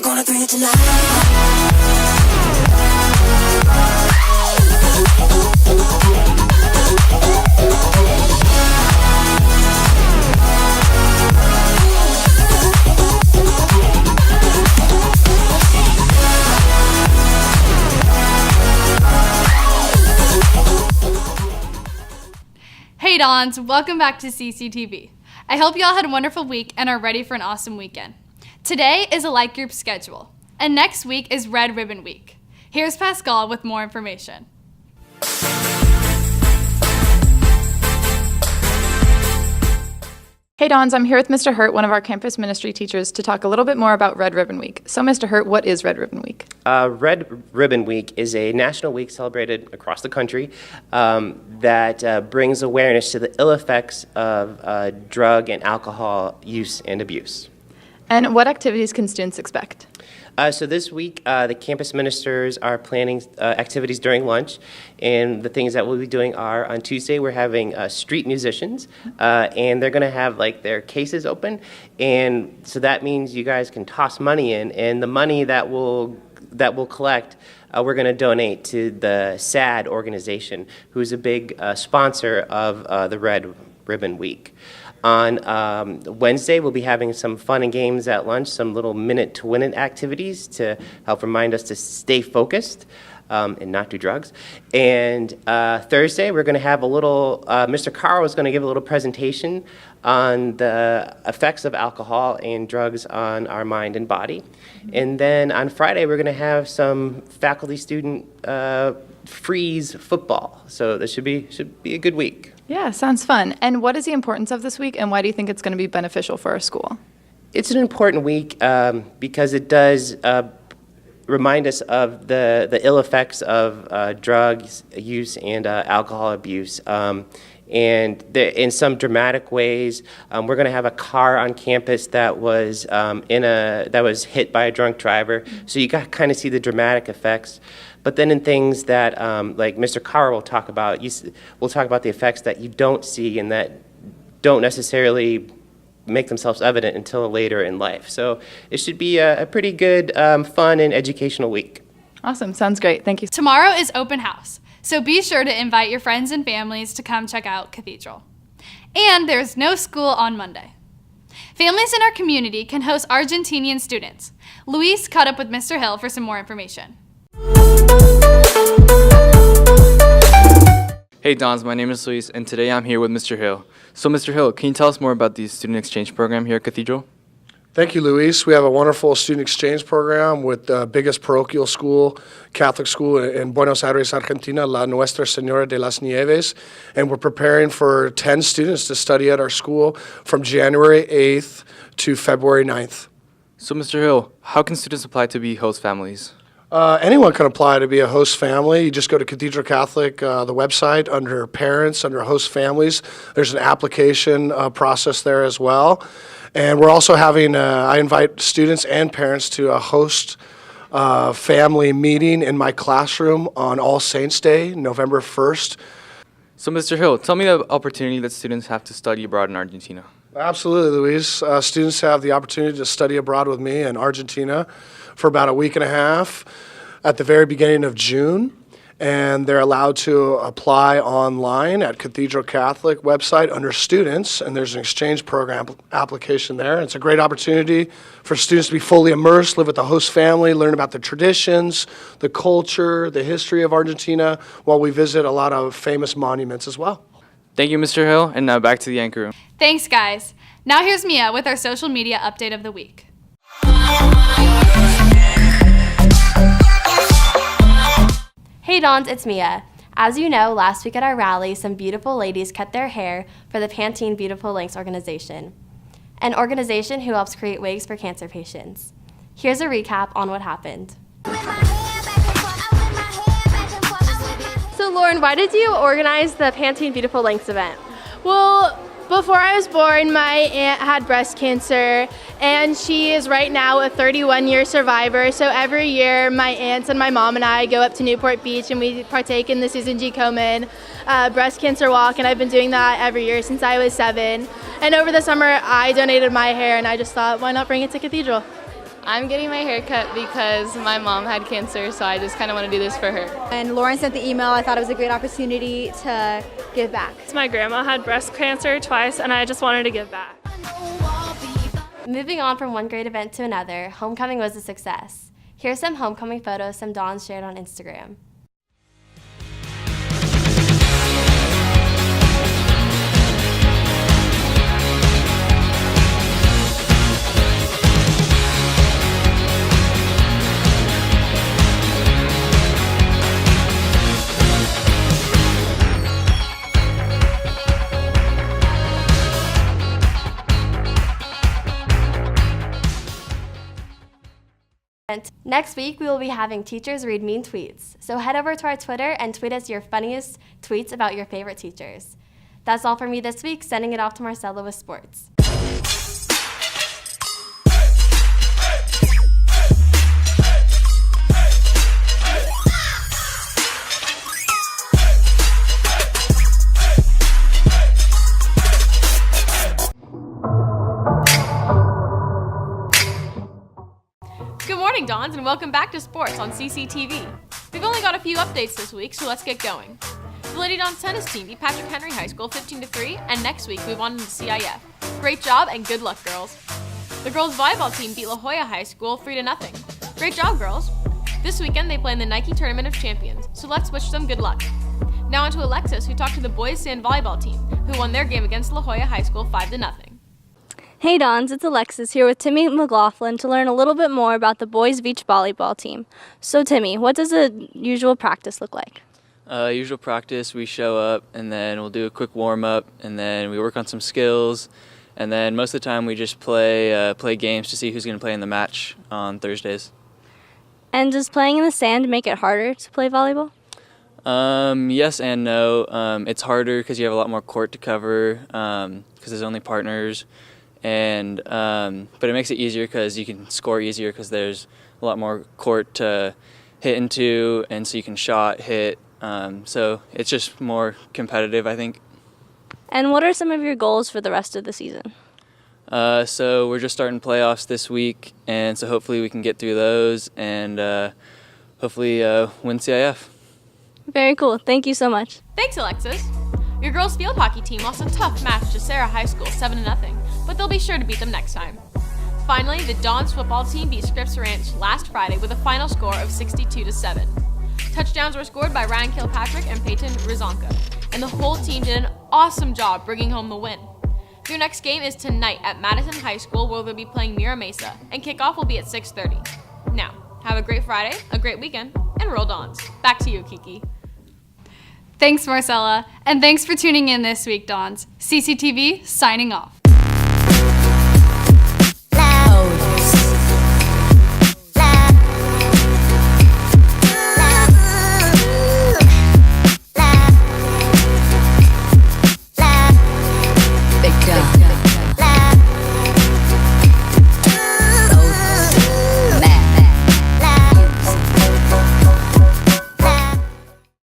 gonna bring it tonight. Hey Dons, welcome back to CCTV. I hope you all had a wonderful week and are ready for an awesome weekend. Today is a light group schedule, and next week is Red Ribbon Week. Here's Pascal with more information. Hey Dons, I'm here with Mr. Hurt, one of our campus ministry teachers, to talk a little bit more about Red Ribbon Week. So Mr. Hurt, what is Red Ribbon Week? Red Ribbon Week is a national week celebrated across the country that brings awareness to the ill effects of drug and alcohol use and abuse. And what activities can students expect? So this week, the campus ministers are planning activities during lunch, and the things that we'll be doing are on Tuesday we're having street musicians, and they're going to have like their cases open, and so that means you guys can toss money in, and the money that we'll collect, we're going to donate to the SAD organization, who's a big sponsor of the Red Ribbon Week. On Wednesday, we'll be having some fun and games at lunch, some little minute-to-win-it activities to help remind us to stay focused and not do drugs. And Thursday, we're going to have a little, Mr. Carl is going to give a little presentation on the effects of alcohol and drugs on our mind and body. And then on Friday, we're going to have some faculty-student freeze football. So this should be a good week. Yeah, sounds fun. And what is the importance of this week, and why do you think it's going to be beneficial for our school? It's an important week because it does remind us of the ill effects of drugs use and alcohol abuse. And in some dramatic ways, we're going to have a car on campus that was hit by a drunk driver. So you got kind of see the dramatic effects. But then in things that, like Mr. Carr will talk about, we'll talk about the effects that you don't see and that don't necessarily make themselves evident until later in life. So it should be a pretty good, fun, and educational week. Awesome. Sounds great. Thank you. Tomorrow is open house, so be sure to invite your friends and families to come check out Cathedral. And there's no school on Monday. Families in our community can host Argentinian students. Luis caught up with Mr. Hill for some more information. Hey Dons, my name is Luis, and today I'm here with Mr. Hill. So Mr. Hill, can you tell us more about the student exchange program here at Cathedral? Thank you, Luis. We have a wonderful student exchange program with the biggest parochial school, Catholic school in Buenos Aires, Argentina, La Nuestra Señora de las Nieves. And we're preparing for 10 students to study at our school from January 8th to February 9th. So Mr. Hill, how can students apply to be host families? Anyone can apply to be a host family. You just go to Cathedral Catholic, the website, under parents, under host families. There's an application process there as well. And we're also having, I invite students and parents to a host family meeting in my classroom on All Saints Day, November 1st. So Mr. Hill, tell me the opportunity that students have to study abroad in Argentina. Absolutely, Luis. Students have the opportunity to study abroad with me in Argentina for about a week and a half at the very beginning of June. And they're allowed to apply online at Cathedral Catholic website under students, and there's an exchange program application there. It's a great opportunity for students to be fully immersed, live with the host family, learn about the traditions, the culture, the history of Argentina, while we visit a lot of famous monuments as well. Thank you, Mr. Hill, and now back to the anchor room. Thanks, guys. Now here's Mia with our social media update of the week. Hey Dons, it's Mia. As you know, last week at our rally, some beautiful ladies cut their hair for the Pantene Beautiful Lengths organization, an organization who helps create wigs for cancer patients. Here's a recap on what happened. So Lauren, why did you organize the Pantene Beautiful Lengths event? Well, before I was born, my aunt had breast cancer, and she is right now a 31-year survivor. So every year, my aunts and my mom and I go up to Newport Beach, and we partake in the Susan G. Komen breast cancer walk, and I've been doing that every year since I was 7. And over the summer, I donated my hair, and I just thought, why not bring it to Cathedral? I'm getting my hair cut because my mom had cancer, so I just kind of want to do this for her. And Lauren sent the email. I thought it was a great opportunity to give back. My grandma had breast cancer twice, and I just wanted to give back. Moving on from one great event to another, homecoming was a success. Here's some homecoming photos some Dons shared on Instagram. Next week, we will be having teachers read mean tweets. So head over to our Twitter and tweet us your funniest tweets about your favorite teachers. That's all for me this week, sending it off to Marcella with sports. Good morning, Dons, and welcome back to sports on CCTV. We've only got a few updates this week, so let's get going. The Lady Dons tennis team beat Patrick Henry High School 15-3, and next week move on into CIF. Great job and good luck, girls. The girls volleyball team beat La Jolla High School 3-0. Great job, girls. This weekend they play in the Nike Tournament of Champions, so let's wish them good luck. Now on to Alexis, who talked to the boys sand volleyball team, who won their game against La Jolla High School 5-0. Hey Dons, it's Alexis here with Timmy McLaughlin to learn a little bit more about the boys beach volleyball team. So Timmy, what does a usual practice look like? Usual practice, we show up and then we'll do a quick warm-up and then we work on some skills and then most of the time we just play games to see who's going to play in the match on Thursdays. And does playing in the sand make it harder to play volleyball? Yes and no. It's harder because you have a lot more court to cover because there's only partners. And but it makes it easier because you can score easier because there's a lot more court to hit into, and so you can shot, hit. So it's just more competitive, I think. And what are some of your goals for the rest of the season? So we're just starting playoffs this week, and so hopefully we can get through those and hopefully win CIF. Very cool. Thank you so much. Thanks, Alexis. Your girls' field hockey team lost a tough match to Sarah High School 7-0, but they'll be sure to beat them next time. Finally, the Dons football team beat Scripps Ranch last Friday with a final score of 62-7. Touchdowns were scored by Ryan Kilpatrick and Peyton Rizonka, and the whole team did an awesome job bringing home the win. Their next game is tonight at Madison High School, where they'll be playing Mira Mesa, and kickoff will be at 6:30. Now, have a great Friday, a great weekend, and roll Dons. Back to you, Kiki. Thanks, Marcella, and thanks for tuning in this week, Dons. CCTV signing off.